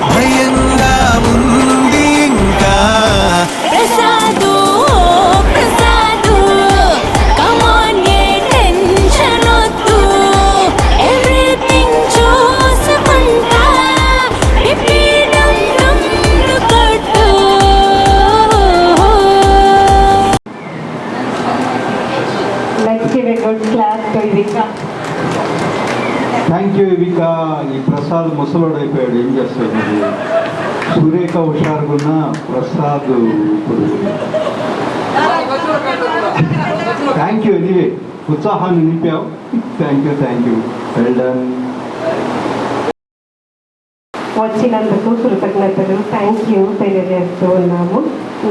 భయంగా ఉంది ఇంకా ప్రసాదు ప్రసాదు కమాన్ ఏ టెన్షన్ వద్దు ఎవ్రీథింగ్ చూసుకుంటా Let's give a good clap to Ivika. Thank you Ivika. ఈ ప్రసాద్ ముసలోడు అయిపోయాడు, ఏం చేస్తాడు మరి. సురేఖ హుషారుగున్న ప్రసాద్ ఇప్పుడు. థ్యాంక్ యూ ఎనీవే, ఉత్సాహాన్ని నింపావు. Thank you well done. వచ్చినందుకు కృతజ్ఞతలు, థ్యాంక్ యూ తెలియజేస్తూ ఉన్నాము.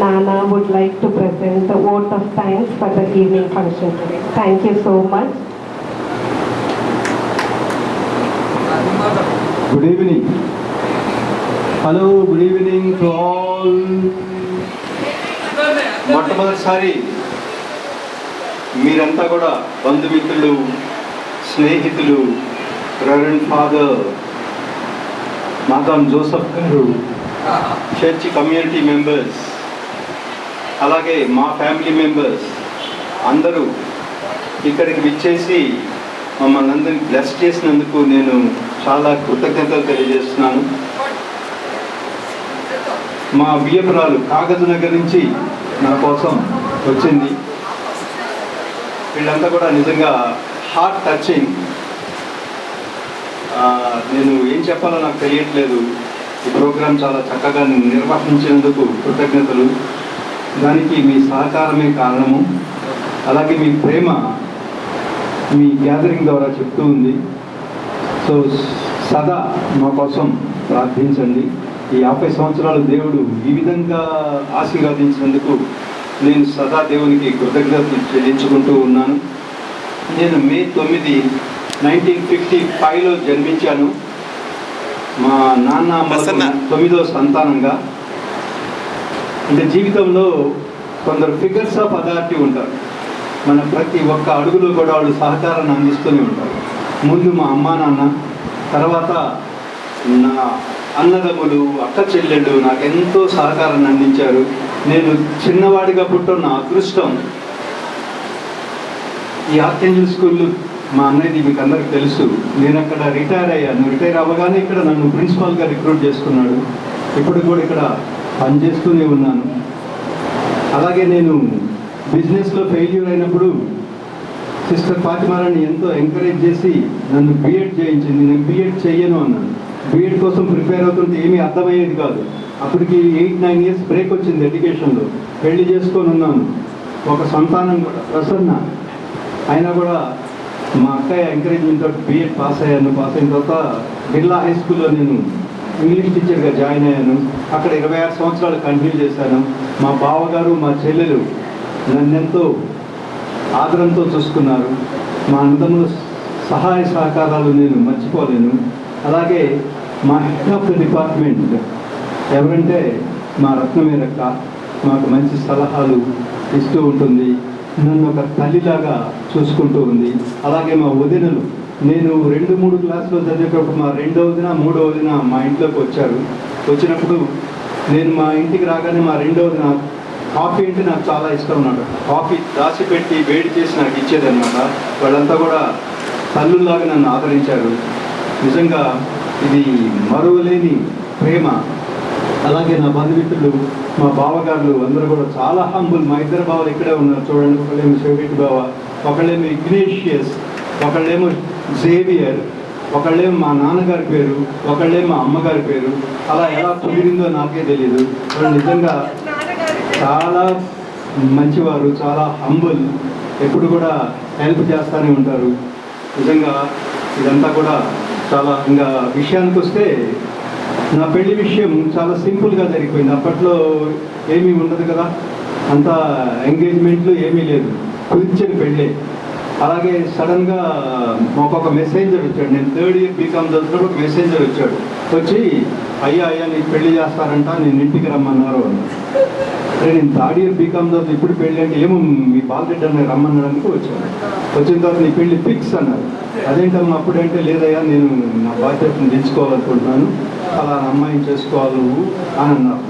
నానా would like to present the vote of thanks for the evening function today. Thank you so much. Good evening. Hello, good evening to all. మొట్టమొదటిసారి మీరంతా కూడా బంధుమిత్రులు, స్నేహితులు, రెవరెండ్ ఫాదర్ మాదాం Joseph garu, church community members, అలాగే మా ఫ్యామిలీ మెంబర్స్ అందరూ ఇక్కడికి విచ్చేసి మమ్మల్ని అందరినీ బ్లెస్ చేసినందుకు నేను చాలా కృతజ్ఞతలు తెలియజేస్తున్నాను. మా వియ్యపురాలు కాగజ్ నగర్ నుంచి నా కోసం వచ్చింది. వీళ్ళంతా కూడా నిజంగా హార్ట్ టచింగ్. నేను ఏం చెప్పాలో నాకు తెలియట్లేదు. ఈ ప్రోగ్రాం చాలా చక్కగా నిర్వహించినందుకు కృతజ్ఞతలు. దానికి మీ సహకారమే కారణము. అలాగే మీ ప్రేమ మీ గ్యాదరింగ్ ద్వారా చెప్తూ ఉంది. సో సదా మా కోసం ప్రార్థించండి. ఈ 50 సంవత్సరాలు దేవుడు ఈ విధంగా ఆశీర్వదించినందుకు నేను సదా దేవునికి కృతజ్ఞతలు చెల్లించుకుంటూ ఉన్నాను. నేను మే 9, 1955లో జన్మించాను. మా నాన్న 9వ సంతానంగా. అంటే జీవితంలో కొందరు ఫిగర్స్ ఆఫ్ అథారిటీ ఉంటారు. మన ప్రతి ఒక్క అడుగులో కూడా వాళ్ళు సహకారాన్ని అందిస్తూనే ఉంటారు. ముందు మా అమ్మా నాన్న, తర్వాత నా అన్నదమ్ములు, అక్క చెల్లెళ్ళు నాకు ఎంతో సహకారాన్ని అందించారు. నేను చిన్నవాడిగా పుట్టున్న అదృష్టం. ఈ ఆర్కేంజల్ స్కూల్ మా అన్నయ్యది మీకు అందరికి తెలుసు. నేను అక్కడ రిటైర్ అయ్యాను. రిటైర్ అవ్వగానే ఇక్కడ నన్ను ప్రిన్సిపాల్గా రిక్రూట్ చేసుకున్నాడు. ఇప్పుడు కూడా ఇక్కడ పనిచేస్తూనే ఉన్నాను. అలాగే నేను బిజినెస్లో ఫెయిల్యూర్ అయినప్పుడు సిస్టర్ ఫాతిమారాన్ని ఎంతో ఎంకరేజ్ చేసి నన్ను బీఎడ్ చేయించింది. నేను బీఎడ్ చెయ్యను అన్నాను. బీఎడ్ కోసం ప్రిపేర్ అవుతుంటే ఏమీ అర్థమయ్యేది కాదు. అప్పటికి 8-9 ఇయర్స్ బ్రేక్ వచ్చింది ఎడ్యుకేషన్లో. పెళ్లి చేసుకొని ఉన్నాను. ఒక సంతానం కూడా ప్రసన్న. అయినా కూడా మా అక్కయ్య ఎంకరేజ్మెంట్ తోటి బీఎడ్ పాస్ అయ్యాను. పాస్ అయిన తర్వాత బిర్లా హై స్కూల్లో నేను ఇంగ్లీష్ టీచర్గా జాయిన్ అయ్యాను. అక్కడ 26 సంవత్సరాలు కంటిన్యూ చేశాను. మా బావగారు, మా చెల్లెలు నన్నెంతో ఆదరంతో చూసుకున్నారు. మా అన్నదమ్ముల సహాయ సహకారాలు నేను మర్చిపోలేను. అలాగే మా హెడ్ ఆఫ్ ద డిపార్ట్మెంట్ ఎవరంటే మా రత్నమేరక్క మాకు మంచి సలహాలు ఇస్తూ ఉంటుంది. నన్ను ఒక తల్లిలాగా చూసుకుంటూ ఉంది. అలాగే మా వదినలు, నేను 2-3 క్లాసులో చదివేటప్పుడు మా 2వ వదిన 3వ వదిన మా ఇంట్లోకి వచ్చారు. వచ్చినప్పుడు నేను మా ఇంటికి రాగానే మా 2వ వదిన కాఫీ అంటే నాకు చాలా ఇష్టం అన్నమాట. కాఫీ దాచి పెట్టి వేడి చేసి నాకు ఇచ్చేదన్నమాట. వాళ్ళంతా కూడా తల్లుల్లాగా నన్ను ఆదరించారు. నిజంగా ఇది మరువలేని ప్రేమ. అలాగే నా బంధుమిత్రులు, మా బావగారులు అందరూ కూడా చాలా హంబుల్. మా ఇద్దరు బావలు ఇక్కడే ఉన్నారు చూడండి. ఒకళ్ళేమో శివరెడ్డి బావ, ఒకళ్ళేమో ఇగ్నేషియస్, ఒకళ్ళేమో జేవియర్, ఒకళ్ళేమో మా నాన్నగారి పేరు, ఒకళ్ళేమో మా అమ్మగారి పేరు. అలా ఎలా కుదిరిందో నాకే తెలియదు. వాళ్ళు నిజంగా చాలా మంచివారు, చాలా హంబుల్. ఎప్పుడు కూడా హెల్ప్ చేస్తూనే ఉంటారు. నిజంగా ఇదంతా కూడా చాలా. ఇంకా విషయానికి వస్తే నా పెళ్లి విషయం చాలా సింపుల్గా జరిగిపోయింది. అప్పట్లో ఏమీ ఉండదు కదా, అంతా ఎంగేజ్మెంట్లు ఏమీ లేదు, కూర్చొని పెళ్ళే. అలాగే సడన్గా మాకు ఒక మెసేంజర్ వచ్చాడు. నేను 3rd ఇయర్ బీకామ్ చదువుతున్నప్పుడు ఒక మెసేంజర్ వచ్చాడు. వచ్చి అయ్యా నీకు పెళ్లి చేస్తారంట, నేను ఇంటికి రమ్మన్నారు అన్నారు. నేను 3rd ఇయర్ బీకామ్ చదువు ఇప్పుడు పెళ్ళి అంటే ఏమో మీ బాలరెడ్డి అన్న రమ్మనడానికి వచ్చాను. వచ్చిన తర్వాత నీ పెళ్లి ఫిక్స్ అన్నారు. అదేంటమ్మా అప్పుడంటే లేదయ్యా నేను నా బాధ్యతను తెచ్చుకోవాలనుకుంటున్నాను, అలా అమ్మాయిని చేసుకోవాలి నువ్వు అని అన్నారు.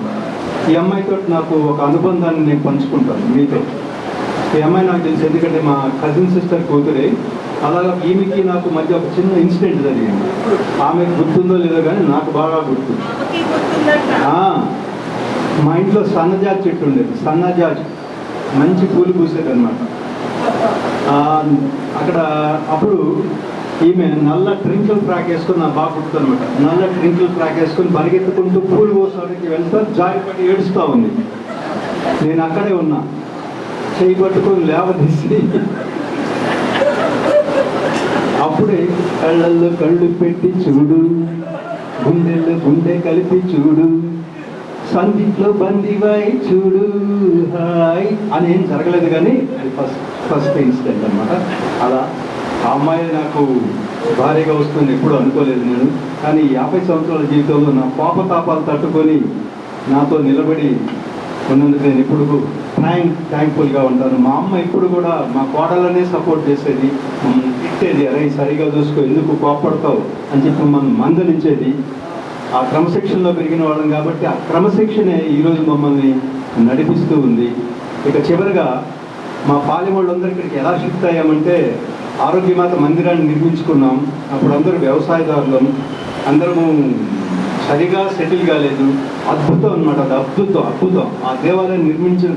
ఈ అమ్మాయితో నాకు ఒక అనుబంధాన్ని నేను పంచుకుంటాను మీతో. ఈ అమ్మాయి నాకు తెలుసు, ఎందుకంటే మా కజిన్ సిస్టర్ కూతురే. అలాగా ఈమెకి నాకు మధ్య ఒక చిన్న ఇన్సిడెంట్ జరిగింది. ఆమెకు గుర్తుందో లేదో కానీ నాకు బాగా గుర్తు. మా ఇంట్లో సన్నజాజి చెట్టు ఉండేది. సన్నజాజి మంచి పూలు పూసేది అనమాట. అక్కడ అప్పుడు ఈమె నల్ల ట్రింకిల్ ఫ్రాక్ వేసుకొని నా బాగా గుర్తున్నమాట. నల్ల ట్రింకిల్ ఫ్రాక్ వేసుకొని పరిగెత్తుకుంటూ పూలు కోసానికి వెళ్తా జారిపడి ఏడుస్తూ ఉంది. నేను అక్కడే ఉన్నా, చేయి పట్టుకొని లేవదీసి అప్పుడే కళ్ళల్లో కళ్ళు పెట్టి చూడు, గుండెల్లో గుండె కలిపి చూడు, సందిట్లో బందివాయి చూడు హాయ్ అని ఏం జరగలేదు, కానీ అది ఫస్ట్ ఇన్సిడెంట్ అనమాట. అలా ఆ అమ్మాయి నాకు భారీగా వస్తుంది ఎప్పుడు అనుకోలేదు నేను. కానీ 50 సంవత్సరాల జీవితంలో నా పాపతాపాలు తట్టుకొని నాతో నిలబడి ఉన్నందుకు నేను ఇప్పుడు థ్యాంక్ఫుల్గా ఉంటాను. మా అమ్మ ఇప్పుడు కూడా మా కోడలనే సపోర్ట్ చేసేది, మమ్మల్ని తిట్టేది, అరే సరిగా చూసుకో, ఎందుకు కోపడతావు అని చెప్పి మమ్మల్ని మందలించేది. ఆ క్రమశిక్షణలో పెరిగిన వాళ్ళం కాబట్టి ఆ క్రమశిక్షణే ఈరోజు మమ్మల్ని నడిపిస్తూ ఉంది. ఇక చివరిగా మా పాలెం వాళ్ళందరూ ఇక్కడికి ఎలా షిఫ్ట్ అయ్యామంటే, ఆరోగ్యమాత మందిరాన్ని నిర్మించుకున్నాం. అప్పుడు అందరూ వ్యవసాయదారులం, అందరము సరిగా సెటిల్ కాలేదు. అద్భుతం అనమాట, అది అద్భుతం. ఆ దేవాలయాన్ని నిర్మించిన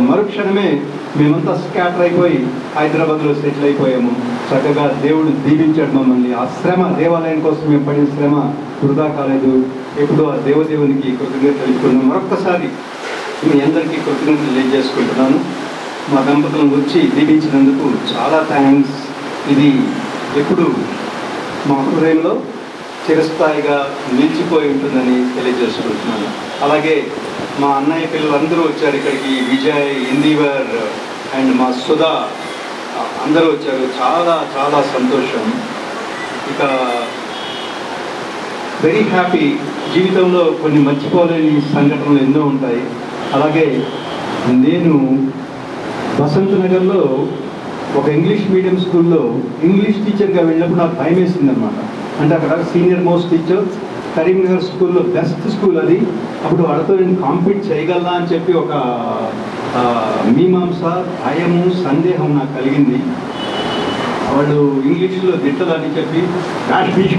మరుక్షణమే మేమంతా స్కాటర్ అయిపోయి హైదరాబాద్లో సెటిల్ అయిపోయాము. చక్కగా దేవుడు దీవించాడు మమ్మల్ని. ఆ శ్రమ, దేవాలయం కోసం మేము పడిన శ్రమ వృధా కాలేదు. ఎప్పుడూ ఆ దేవదేవునికి కృతజ్ఞత తెలుసుకున్నాం. మరొక్కసారి మీ అందరికీ కృతజ్ఞతలు తెలియజేసుకుంటున్నాను. మా దంపతులను వచ్చి దీవించినందుకు చాలా థ్యాంక్స్. ఇది ఎప్పుడు మా హృదయంలో చిరస్థాయిగా నిలిచిపోయి ఉంటుందని తెలియజేసుకుంటున్నాను. అలాగే మా అన్నయ్య పిల్లలందరూ వచ్చారు ఇక్కడికి, విజయ్, ఇందివర్ అండ్ మా సుధా అందరూ వచ్చారు. చాలా చాలా సంతోషం. ఇక వెరీ హ్యాపీ. జీవితంలో కొన్ని మర్చిపోలేని సంఘటనలు ఎన్నో ఉంటాయి. అలాగే నేను వసంత నగర్లో ఒక ఇంగ్లీష్ మీడియం స్కూల్లో ఇంగ్లీష్ టీచర్గా వెళ్ళినప్పుడు నాకు భయం వేసింది అనమాట. అంటే అక్కడ సీనియర్ మోస్ట్ టీచర్, కరీంనగర్ స్కూల్లో బెస్ట్ స్కూల్ అది. అప్పుడు వాళ్ళతో నేను కాంపీట్ చేయగలనా అని చెప్పి ఒక మీమాంస, భయము, సందేహం నాకు కలిగింది. వాళ్ళు ఇంగ్లీష్లో దిట్టలని చెప్పి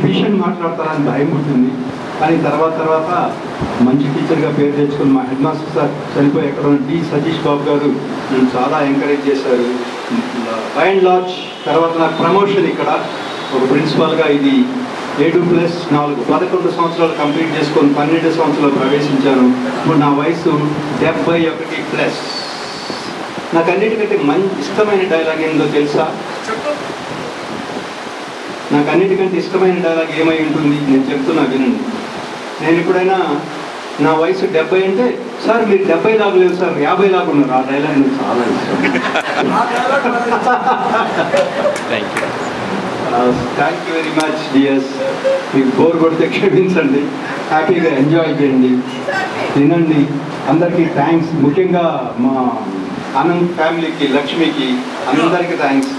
ఫిష్ అని మాట్లాడతారని భయం ఉంటుంది. కానీ తర్వాత మంచి టీచర్గా పేరు తెచ్చుకుని మా హెడ్ మాస్టర్ సార్ చనిపోయి ఎక్కడ ఉన్న డి సతీష్ బాబు గారు నన్ను చాలా ఎంకరేజ్ చేశారు. బై అండ్ లార్జ్ తర్వాత నాకు ప్రమోషన్ ఇక్కడ ఒక ప్రిన్సిపాల్గా ఇది 7+4 11 సంవత్సరాలు కంప్లీట్ చేసుకొని 12 సంవత్సరాలు ప్రవేశించాను. ఇప్పుడు నా వయసు 71+. నాకు అన్నిటికంటే ఇష్టమైన డైలాగ్ ఏందో తెలుసా? నాకు అన్నిటికంటే ఇష్టమైన డైలాగ్ ఏమై ఉంటుంది నేను చెప్తున్నా వినండి. నేను ఎప్పుడైనా నా వయసు 70 అంటే, సార్ మీరు 70 లాగా లేదు సార్, 50 లాగా ఉన్నారు. ఆ డైలాగ్ నాకు చాలా ఇష్టం. Thank you very much dears. మీకు బోర్ కొడితే క్షమించండి, హ్యాపీగా ఎంజాయ్ చేయండి, తినండి. అందరికీ థ్యాంక్స్. ముఖ్యంగా మా ఆనంద్ ఫ్యామిలీకి, లక్ష్మికి అందరికీ థ్యాంక్స్.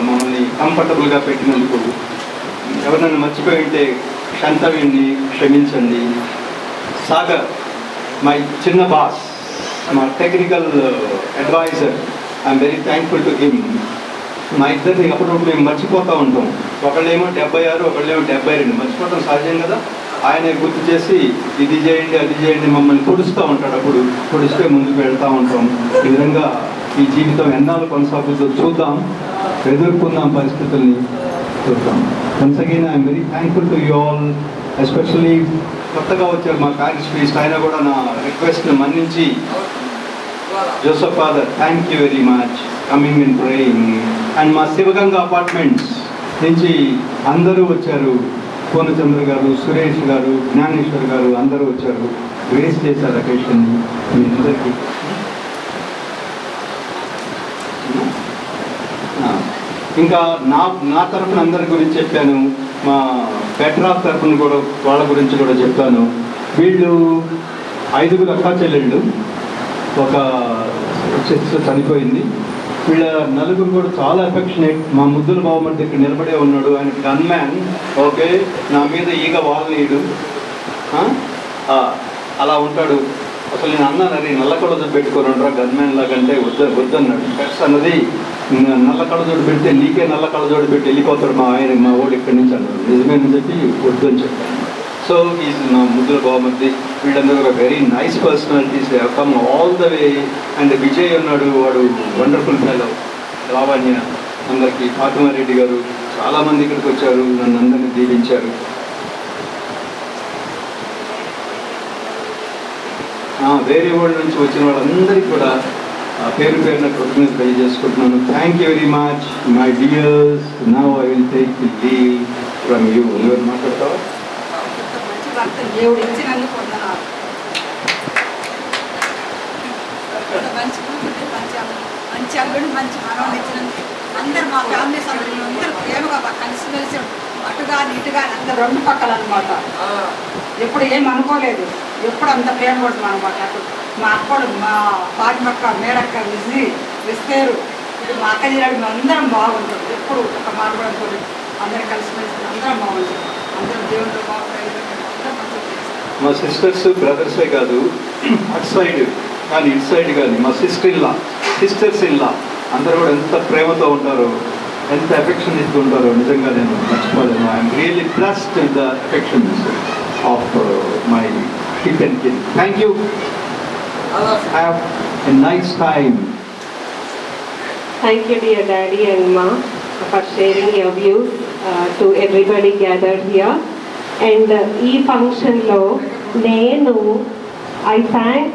మమ్మల్ని కంఫర్టబుల్గా పెట్టినందుకు. ఎవరినైనా మర్చిపోయి ఉంటే క్షంతవ్యండి, క్షమించండి. సాగర్, మై చిన్న బాస్, మా technical adviser, I'm very thankful to him. మా ఇద్దరిని అప్పుడప్పుడు మేము మర్చిపోతూ ఉంటాం. ఒకళ్ళేమో 76, ఒకళ్ళేమో 72. మర్చిపోవటం సహజం కదా. ఆయనే గుర్తు చేసి ఇది చేయండి, అది చేయండి, మమ్మల్ని పొడుస్తూ ఉంటాడు. అప్పుడు పొడిస్తే ముందుకు వెళ్తూ ఉంటాం. ఈ విధంగా ఈ జీవితం ఎన్నాళ్ళు కొనసాగుతుందో చూద్దాం, ఎదుర్కొందాం, పరిస్థితుల్ని చూద్దాం. Once again I'm very thankful to you all. Especially కొత్తగా వచ్చారు మా ప్యారిస్ ప్రీస్ట్, ఆయన కూడా నా రిక్వెస్ట్ని మన్నించి, Joseph father, thank you very much coming and praying. And మా శివగంగా అపార్ట్మెంట్స్ నుంచి అందరూ వచ్చారు. పూర్ణచంద్ర గారు, సురేష్ గారు, జ్ఞానేశ్వర్ గారు అందరూ వచ్చారు. గ్రేస్ చేశారు అకేషన్ని. మీ అందరికీ ఇంకా నా తరఫున అందరి గురించి చెప్పాను. మా పెట్రాఫ్ తరఫున కూడా వాళ్ళ గురించి కూడా చెప్పాను. వీళ్ళు 5 అక్కా చెల్లెళ్ళు, ఒక సిస్టర్ చనిపోయింది. వీళ్ళ 4 కూడా చాలా ఎఫెక్షనేట్. మా ముద్దుల బావమర్ది ఇక్కడ నిలబడే ఉన్నాడు. ఆయన గన్ మ్యాన్. ఓకే, నా మీద ఈగ వాలనీయుడు, అలా ఉంటాడు. అసలు నేను అన్నాను, అది నల్ల కళ్ళజోడు పెట్టుకొని ఉంటారా గన్ మ్యాన్ లాగంటే వద్దన్నాడు. పెట్స్ అన్నది నల్ల కళ్ళజోడు పెడితే నీకే నల్ల కళ్ళజోడు పెట్టి వెళ్ళిపోతాడు మా ఆయన, మా వాడు ఇక్కడి నుంచి అన్నాడు. నిజమేనని చెప్పి వద్దని చెప్పాను. సో ఈజ్ నా ముద్దుల బావమర్ది. వీళ్ళందరూ ఒక very nice personalities, come all the way. And Vijay ఉన్నాడు, వాడు వండర్ఫుల్ ఫెలో. లావణ్య, అందరికీ ఫాతిమారెడ్డి గారు, చాలామంది ఇక్కడికి వచ్చారు, నన్ను అందరినీ దీవించారు. వేరే వాళ్ళ నుంచి వచ్చిన వాళ్ళందరికీ కూడా పేరు పేరున కృతజ్ఞతలు తెలియజేసుకుంటున్నాను. Thank you very much my dears. Now I will take the leave from you. ఎవరు మాట్లాడతావా? మంచి భర్త దేవుడు ఇచ్చినందుకు వందనాలు. మంచి కూతురు, మంచి అల్లుడు, మంచి మనవడు ఇచ్చినందుకు అందరు మా ఫ్యామిలీ సభ్యులు అందరూ ప్రేమగా కలిసిమెలిసి అటుగా నీటుగా అందరు రెండు పక్కల అనమాట. ఎప్పుడు ఏం అనుకోలేదు, ఎప్పుడు అంత ప్రేమ పడుతుంది అనమాట. అటు మా అక్కడు, మా పాటిమక్క, మేడక్క, విస్తేరు, ఇటు మా అక్క జిరాడు, మేము అందరం బాగుంటాం. ఎప్పుడు ఒక మాట కూడా అనుకోలేదు, అందరం కలిసిమెలిసి అందరం బాగుంటాం. అందరం దేవుళ్ళు బాగుంటాయి. మా సిస్టర్స్ బ్రదర్సే కాదు, అటు సైడ్ కానీ ఇటు సైడ్ కానీ మా సిస్టర్స్ ఇల్లా అందరూ కూడా ఎంత ప్రేమతో ఉంటారో, ఎంత ఎఫెక్షన్ ఇస్తూ ఉంటారో నిజంగా నేను మర్చిపోలేను. I'm really blessed with the affections of my kid and kid. Thank you. Have a nice time. Thank you, dear Daddy and Ma, for sharing your views to everybody gathered here. And ఈ ఫంక్షన్లో నేను I thank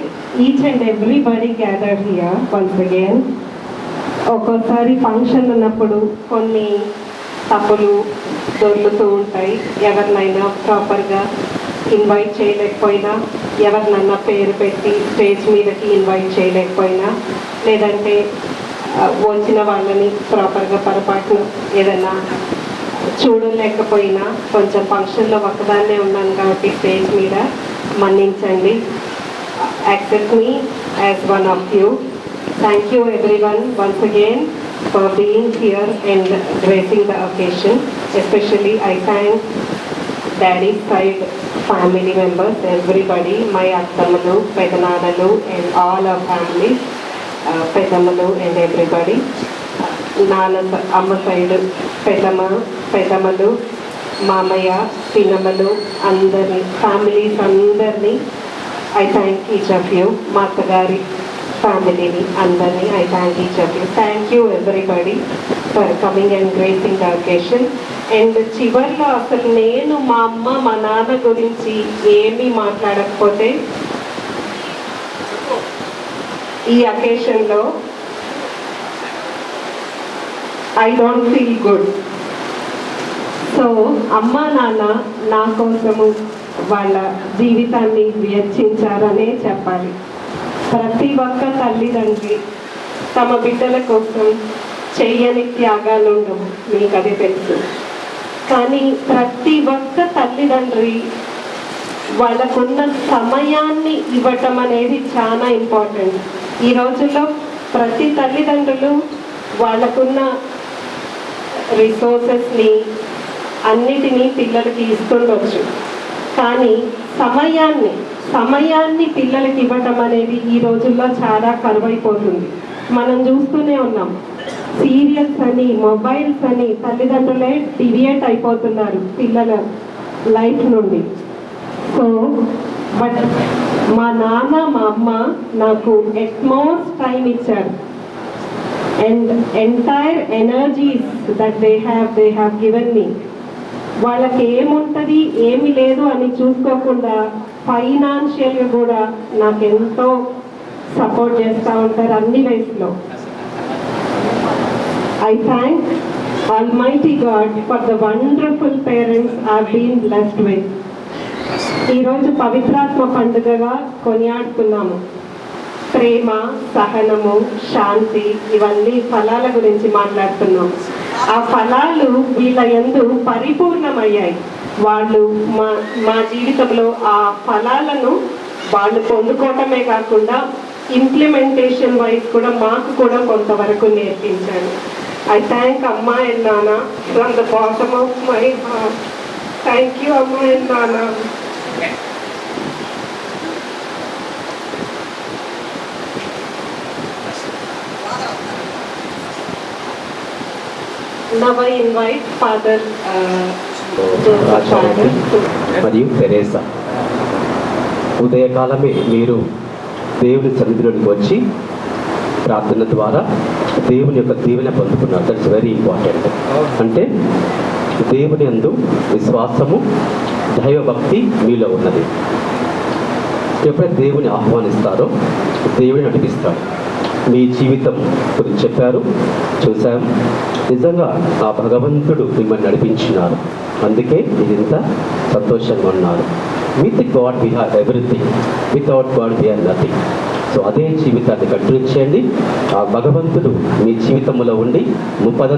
each and everybody gathered here once again. ఒక్కోసారి function ఉన్నప్పుడు కొన్ని తప్పులు దొర్లుతూ ఉంటాయి. ఎవరినైనా ప్రాపర్గా ఇన్వైట్ చేయలేకపోయినా, ఎవరినన్నా పేరు పెట్టి స్టేజ్ మీదకి ఇన్వైట్ చేయలేకపోయినా, లేదంటే వచ్చిన వాళ్ళని ప్రాపర్గా పొరపాటున ఏదైనా చూడలేకపోయినా, కొంచెం ఫంక్షన్లో ఒకదాన్నే ఉన్నాను కాబట్టి స్టేజ్ మీద మన్నించండి. Accept me as one of you. Thank you everyone once again for being here and gracing the occasion. Especially I thank Daddy's side family members, everybody, my Attamalu, Pedananalu and all our families, Pedamalu and everybody. Nana Amma side, Pedamalu, Mamaya, Pinamalu, Andari, families Andari. I thank each of you. Matagari family అందరినీ I thank each of you. Thank you everybody for coming and gracing the occasion. And చివర్లో అసలు నేను మా అమ్మ మా నాన్న గురించి ఏమీ మాట్లాడకపోతే ఈ అకేషన్లో I don't feel good. So అమ్మ నాన్న నా కోసము వాళ్ళ జీవితాన్ని వెచ్చించారనే చెప్పాలి. ప్రతి ఒక్క తల్లిదండ్రి తమ బిడ్డల కోసం చెయ్యని త్యాగాలు ఉండవు, మీకు అది తెలుసు. కానీ ప్రతి ఒక్క తల్లిదండ్రి వాళ్ళకున్న సమయాన్ని ఇవ్వటం అనేది చాలా ఇంపార్టెంట్. ఈ రోజుల్లో ప్రతి తల్లిదండ్రులు వాళ్ళకున్న రిసోర్సెస్ని అన్నిటినీ పిల్లలకి ఇస్తుండొచ్చు, కానీ సమయాన్ని పిల్లలకి ఇవ్వటం అనేది ఈ రోజుల్లో చాలా కరువైపోతుంది. మనం చూస్తూనే ఉన్నాం, సీరియల్స్ అని, మొబైల్స్ అని తల్లిదండ్రులే డివియేట్ అయిపోతున్నారు పిల్లల లైఫ్ నుండి. సో బట్ మా నాన్న మా అమ్మ నాకు ఎట్మోస్ట్ టైం ఇచ్చారు. And entire energies that they have given me. వాళ్ళకి ఏముంటుంది ఏమి లేదు అని చూసుకోకుండా ఫైనాన్షియల్గా కూడా నాకు ఎంతో సపోర్ట్ చేస్తూ ఉంటారు అన్ని వయసులో. I thank Almighty God for the wonderful parents I've been blessed with. ఈరోజు పవిత్రాత్మ పండుగగా కొనియాడుతున్నాము. ప్రేమ, సహనము, శాంతి, ఇవన్నీ ఫలాల గురించి మాట్లాడుతున్నాం. ఆ ఫలాలు వీళ్ళ యందు పరిపూర్ణమయ్యాయి. వాళ్ళు మా జీవితంలో ఆ ఫలాలను వాళ్ళు పొందుకోవటమే కాకుండా ఇంప్లిమెంటేషన్ వైజ్ కూడా మాకు కూడా కొంతవరకు నేర్పించారు. I thank Amma and Nana from the bottom of my heart. Thank you, Amma and Nana. Now I invite Father మరియు తెరేసా, ఉదయకాలమే మీరు దేవుడి సన్నిధిలోకి వచ్చి ప్రార్థన ద్వారా దేవుని యొక్క దీవెన పొందుకున్నారు. That's very important. అంటే దేవుని యందు విశ్వాసము, దైవభక్తి మీలో ఉన్నది. ఎప్పుడైతే దేవుని ఆహ్వానిస్తారో దేవుని నడిపిస్తాడు. మీ జీవితం గురించి చెప్పారు, చూసాం. నిజంగా ఆ భగవంతుడు మిమ్మల్ని నడిపించినారు, అందుకే మీరు ఇంత సంతోషంగా ఉన్నారు. With God we have everything, without God we are nothing. So అదే జీవితాన్ని కంటిన్యూ చేయండి. ఆ భగవంతుడు మీ జీవితంలో ఉండి 30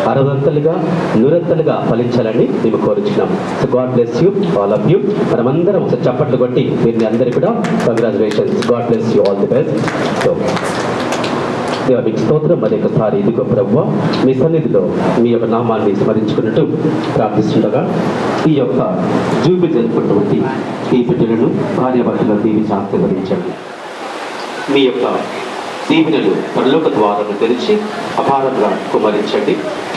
60 100 ఫలించాలని మేము కోరుచున్నాం. So God bless you, all of you. మనమందరం ఒకసారి చప్పట్లు కొట్టి మీరు అందరికీ కూడా congratulations. God bless you, all the best. So దేవా మీకు స్తోత్రం. మరి ఒకసారి ఇదిగో ప్రభువా, మీ సన్నిధిలో మీ యొక్క నామాన్ని స్మరించుకున్నట్టు ప్రార్థిస్తుండగా ఈ యొక్క జూబిలి జరుపుకున్నటువంటి ఈ బిడ్డలను భార్యాభర్తలను దీవించి ఆశీర్వదించండి. మీ యొక్క దీవెనలు పరలోక ద్వారము తెరిచి అపారంగా కుమరించండి,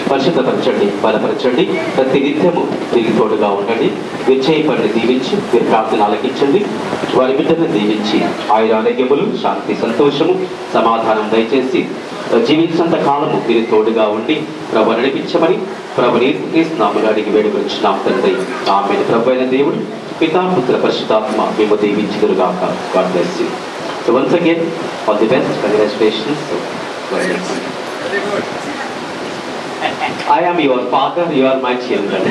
పరిశుద్ధపరచండి, బలపరచండి. ప్రతి నిత్యము తిరిగి తోడుగా ఉండండి. విజయపడిని దీవించి మీరు ప్రార్థన ఆలకించండి. వారి బిడ్డలను దీవించి ఆయురారోగ్యములు, శాంతి, సంతోషము, సమాధానం దయచేసి జీవించినంత కాలము మీరు తోడుగా ఉండి ప్రభు నడిపించమని ప్రభు నామమున అడిగి వేడుకొచ్చున్నాం తండ్రి. ఆమేన్. ప్రభు అయిన దేవుడు పితా, పుత్ర, పరిశుద్ధాత్మ మేము దీవించుదురుగాక. God bless you. So once again, all the best, congratulations. I am your father, you are my children.